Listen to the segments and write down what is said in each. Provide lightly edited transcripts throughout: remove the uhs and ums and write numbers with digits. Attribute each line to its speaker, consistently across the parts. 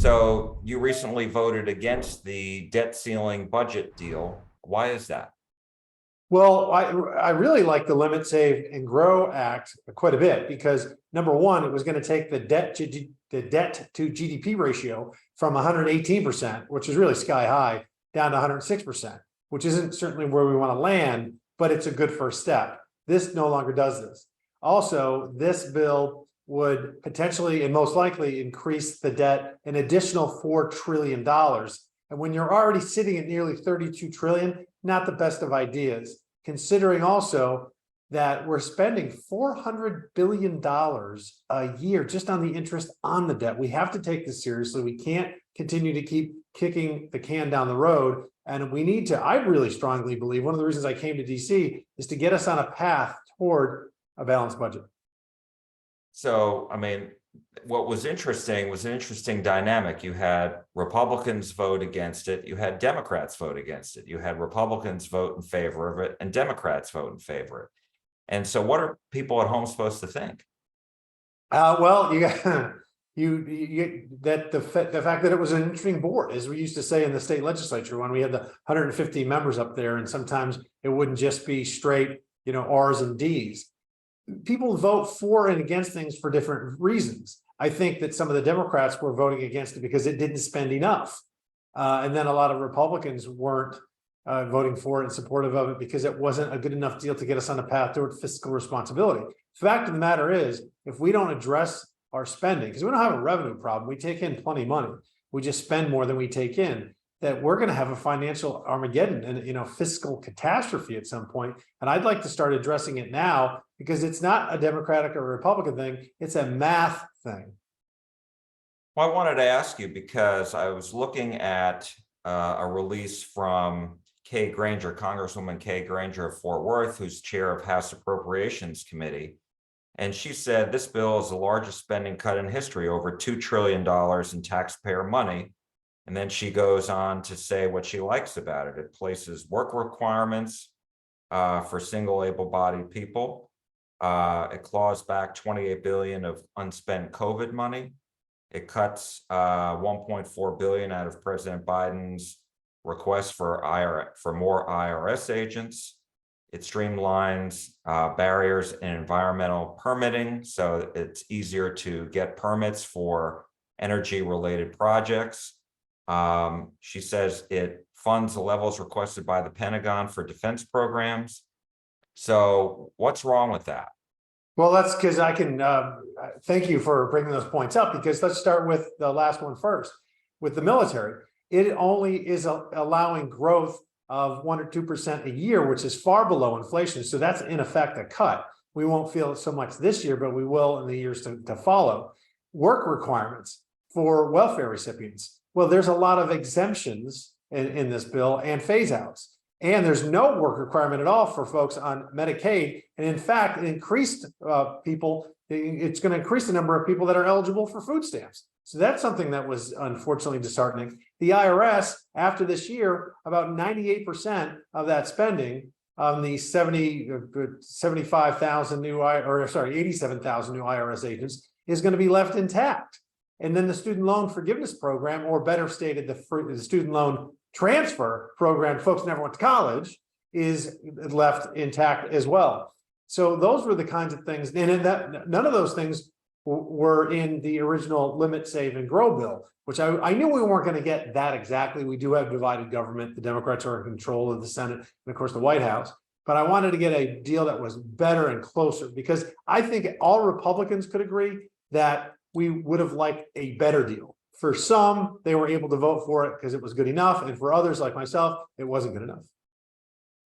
Speaker 1: So you recently voted against the debt ceiling budget deal. Why is that?
Speaker 2: Well, I really like the Limit, Save, and Grow Act quite a bit because number one, it was going to take the debt to GDP ratio from 118%, which is really sky high, down to 106%, which isn't certainly where we want to land, but it's a good first step. This no longer does this. Also, this bill would potentially and most likely increase the debt an additional $4 trillion. And when you're already sitting at nearly 32 trillion, not the best of ideas, considering also that we're spending $400 billion a year just on the interest on the debt. We have to take this seriously. We can't continue to keep kicking the can down the road. And we need to, I really strongly believe, one of the reasons I came to DC is to get us on a path toward a balanced budget.
Speaker 1: So, I mean, what was interesting was an interesting dynamic. You had Republicans vote against it. You had Democrats vote against it. You had Republicans vote in favor of it and Democrats vote in favor of it. And so what are people at home supposed to think?
Speaker 2: Well, you got the fact that it was an interesting board, as we used to say in the state legislature when we had the 150 members up there, and sometimes it wouldn't just be straight, R's and D's. People vote for and against things for different reasons. I think that some of the Democrats were voting against it because it didn't spend enough. And then a lot of Republicans weren't voting for it and supportive of it because it wasn't a good enough deal to get us on a path toward fiscal responsibility. Fact of the matter is, if we don't address our spending, because we don't have a revenue problem, we take in plenty of money, we just spend more than we take in, that we're going to have a financial Armageddon and fiscal catastrophe at some point. And I'd like to start addressing it now because it's not a Democratic or Republican thing, it's a math thing.
Speaker 1: Well, I wanted to ask you because I was looking at a release from Kay Granger, Congresswoman Kay Granger of Fort Worth, who's chair of House Appropriations Committee. And she said this bill is the largest spending cut in history, over $2 trillion in taxpayer money. And then she goes on to say what she likes about it. It places work requirements for single able-bodied people. It claws back $28 billion of unspent COVID money. It cuts $1.4 billion out of President Biden's request for more IRS agents. It streamlines barriers in environmental permitting, so it's easier to get permits for energy-related projects. She says it funds the levels requested by the Pentagon for defense programs. So what's wrong with that?
Speaker 2: Well, that's because I can thank you for bringing those points up, because let's start with the last one first. With the military, it only is allowing growth of 1 or 2% a year, which is far below inflation. So that's in effect a cut. We won't feel it so much this year, but we will in the years to follow. Work requirements for welfare recipients. Well, there's a lot of exemptions in this bill and phase outs. And there's no work requirement at all for folks on Medicaid. And in fact, it increased it's going to increase the number of people that are eligible for food stamps. So that's something that was unfortunately disheartening. The IRS, after this year, about 98% of that spending on the 75,000 new, 87,000 new IRS agents is going to be left intact. And then the student loan forgiveness program, or better stated, the student loan transfer program, folks never went to college, is left intact as well. So those were the kinds of things, and none of those things were in the original Limit, Save, and Grow bill, which I knew we weren't going to get that exactly. We do have divided government. The Democrats are in control of the Senate and of course the White House. But I wanted to get a deal that was better and closer, because I think all Republicans could agree that we would have liked a better deal. For some, they were able to vote for it because it was good enough. And for others like myself, it wasn't good enough.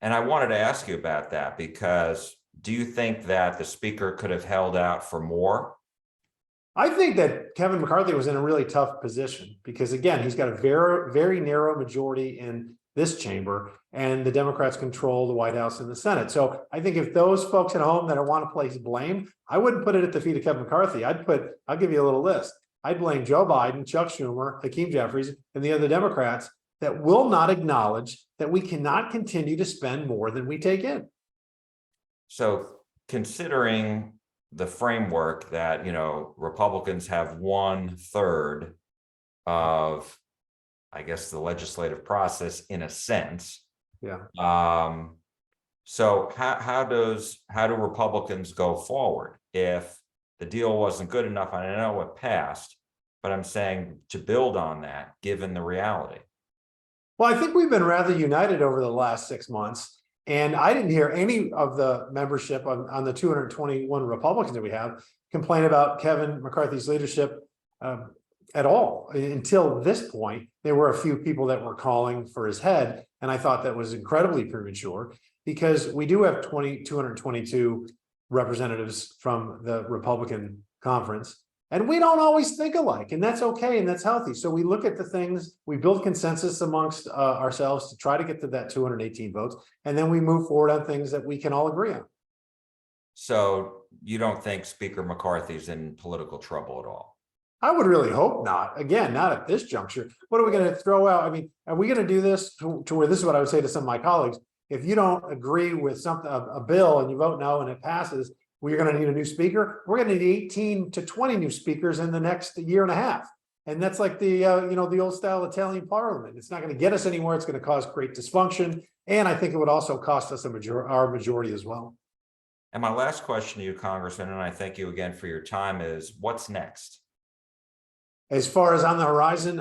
Speaker 1: And I wanted to ask you about that, because do you think that the speaker could have held out for more?
Speaker 2: I think that Kevin McCarthy was in a really tough position because, again, he's got a very, very narrow majority in this chamber, and the Democrats control the White House and the Senate. So I think if those folks at home that want to place blame, I wouldn't put it at the feet of Kevin McCarthy. I'll give you a little list. I'd blame Joe Biden, Chuck Schumer, Hakeem Jeffries, and the other Democrats that will not acknowledge that we cannot continue to spend more than we take in.
Speaker 1: So considering the framework that, Republicans have 1/3 of, I guess, the legislative process in a sense.
Speaker 2: Yeah.
Speaker 1: So how do Republicans go forward if the deal wasn't good enough? And I know it passed, but I'm saying to build on that, given the reality.
Speaker 2: Well, I think we've been rather united over the last 6 months. And I didn't hear any of the membership on the 221 Republicans that we have complain about Kevin McCarthy's leadership at all. Until this point, there were a few people that were calling for his head. And I thought that was incredibly premature because we do have 222 representatives from the Republican conference. And we don't always think alike, and that's okay, and that's healthy. So we look at the things, we build consensus amongst ourselves to try to get to that 218 votes, and then we move forward on things that we can all agree on.
Speaker 1: So you don't think Speaker McCarthy's in political trouble at all?
Speaker 2: I would really hope not. Again, not at this juncture. What are we going to throw out? I mean, are we going to do this to where this is what I would say to some of my colleagues? If you don't agree with something, a bill, and you vote no and it passes, we're going to need a new speaker. We're going to need 18 to 20 new speakers in the next year and a half. And that's like the, the old style Italian parliament. It's not going to get us anywhere. It's going to cause great dysfunction. And I think it would also cost us our majority as well.
Speaker 1: And my last question to you, Congressman, and I thank you again for your time, is what's next?
Speaker 2: As far as on the horizon,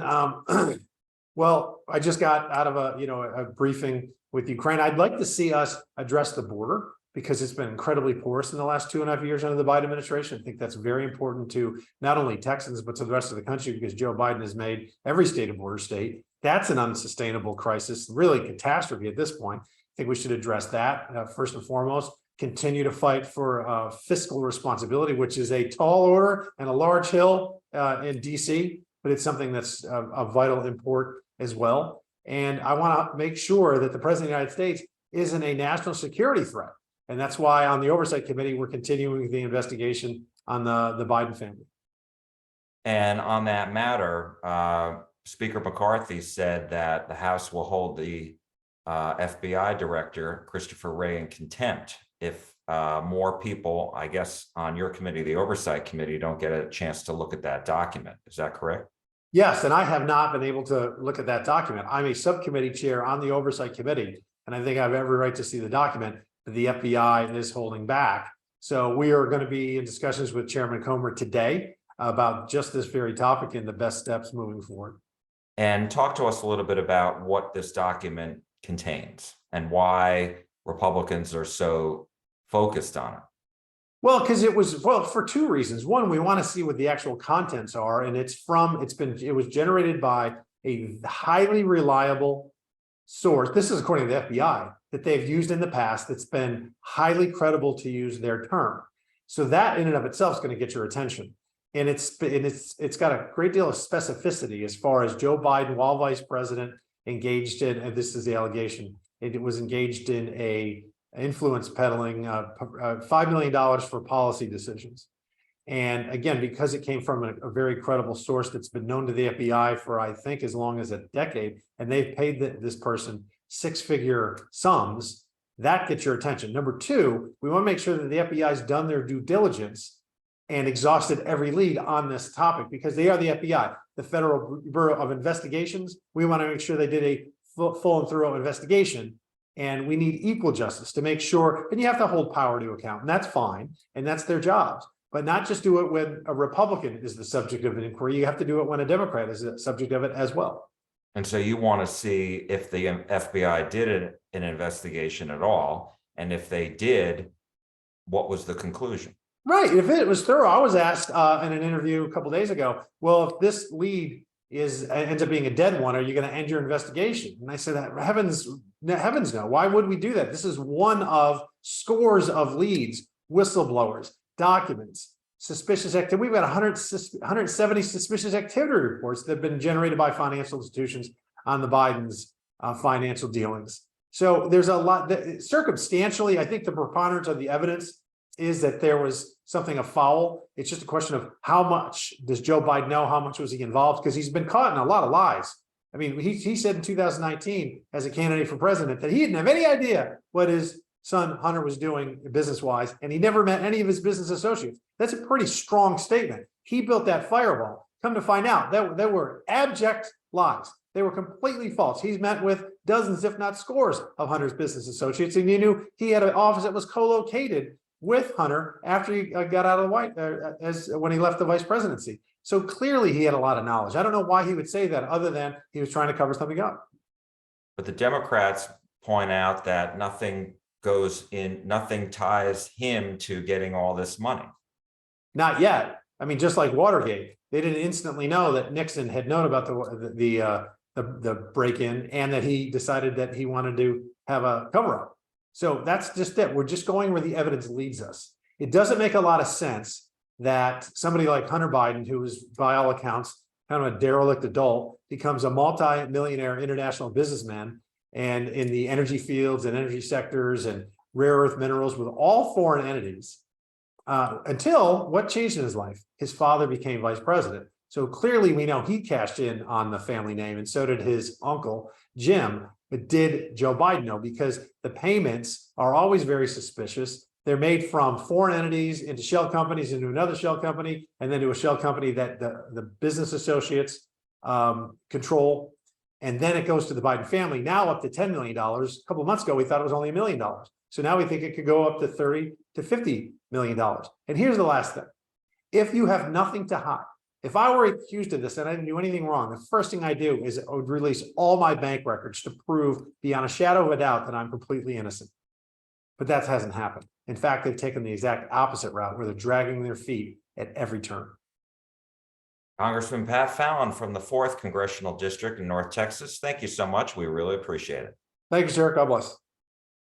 Speaker 2: well, I just got out of a briefing with Ukraine. I'd like to see us address the border, because it's been incredibly porous in the last 2.5 years under the Biden administration. I think that's very important to not only Texans, but to the rest of the country, because Joe Biden has made every state a border state. That's an unsustainable crisis, really catastrophe at this point. I think we should address that first and foremost. Continue to fight for fiscal responsibility, which is a tall order and a large hill in DC, but it's something that's of vital import as well. And I want to make sure that the President of the United States isn't a national security threat. And that's why on the Oversight Committee, we're continuing the investigation on the Biden family.
Speaker 1: And on that matter, Speaker McCarthy said that the House will hold the FBI director, Christopher Wray, in contempt if more people, I guess, on your committee, the Oversight Committee, don't get a chance to look at that document. Is that correct?
Speaker 2: Yes, and I have not been able to look at that document. I'm a subcommittee chair on the Oversight Committee, and I think I have every right to see the document. The FBI is holding back. So we are going to be in discussions with Chairman Comer today about just this very topic and the best steps moving forward.
Speaker 1: And talk to us a little bit about what this document contains and why Republicans are so focused on it.
Speaker 2: Well, because it was, for two reasons. One, we want to see what the actual contents are, and it was generated by a highly reliable source. This is according to the FBI, that they've used in the past, that's been highly credible, to use their term. So that in and of itself is going to get your attention. And it's got a great deal of specificity as far as Joe Biden, while vice president, engaged in, and this is the allegation, it was engaged in a influence peddling $5 million for policy decisions. And again, because it came from a very credible source that's been known to the FBI for, I think, as long as a decade, and they've paid this person six-figure sums, that gets your attention. Number two, we want to make sure that the FBI's done their due diligence and exhausted every lead on this topic, because they are the FBI, the Federal Bureau of Investigations. We want to make sure they did a full and thorough investigation. And we need equal justice to make sure, and you have to hold power to account, and that's fine, and that's their jobs. But not just do it when a Republican is the subject of an inquiry. You have to do it when a Democrat is the subject of it as well.
Speaker 1: And so you want to see if the FBI did an investigation at all, and if they did, what was the conclusion?
Speaker 2: Right. If it was thorough, I was asked in an interview a couple of days ago, well, if this lead ends up being a dead one, are you going to end your investigation? And I said, heavens no. Why would we do that? This is one of scores of leads, whistleblowers, documents, suspicious activity. We've got 170 suspicious activity reports that have been generated by financial institutions on the Biden's financial dealings. So there's a lot that, circumstantially, I think the preponderance of the evidence is that there was something afoul. It's just a question of how much does Joe Biden know? How much was he involved? Because he's been caught in a lot of lies. I mean, he said in 2019 as a candidate for president that he didn't have any idea what his son Hunter was doing business-wise, and he never met any of his business associates. That's a pretty strong statement. He built that firewall. Come to find out that there were abject lies. They were completely false. He's met with dozens, if not scores, of Hunter's business associates, and you knew he had an office that was co-located with Hunter after he got out of the when he left the vice presidency. So clearly he had a lot of knowledge. I don't know why he would say that other than he was trying to cover something up.
Speaker 1: But the Democrats point out that nothing ties him to getting all this money.
Speaker 2: Not yet. I mean, just like Watergate, they didn't instantly know that Nixon had known about the break-in and that he decided that he wanted to have a cover-up. So that's just it. We're just going where the evidence leads us. It doesn't make a lot of sense that somebody like Hunter Biden, who is by all accounts kind of a derelict adult, becomes a multi-millionaire international businessman and in the energy fields and energy sectors and rare earth minerals with all foreign entities. Until what changed in his life? His father became vice president. So clearly we know he cashed in on the family name, and so did his uncle, Jim. But did Joe Biden know? Because the payments are always very suspicious. They're made from foreign entities into shell companies, into another shell company, and then to a shell company that the business associates control. And then it goes to the Biden family, now up to $10 million. A couple of months ago, we thought it was only $1 million. So now we think it could go up to $30 to $50 million. And here's the last thing. If you have nothing to hide, if I were accused of this and I didn't do anything wrong, the first thing I do is I would release all my bank records to prove beyond a shadow of a doubt that I'm completely innocent. But that hasn't happened. In fact, they've taken the exact opposite route where they're dragging their feet at every turn.
Speaker 1: Congressman Pat Fallon from the 4th Congressional District in North Texas. Thank you so much. We really appreciate it.
Speaker 2: Thank you, sir. God bless.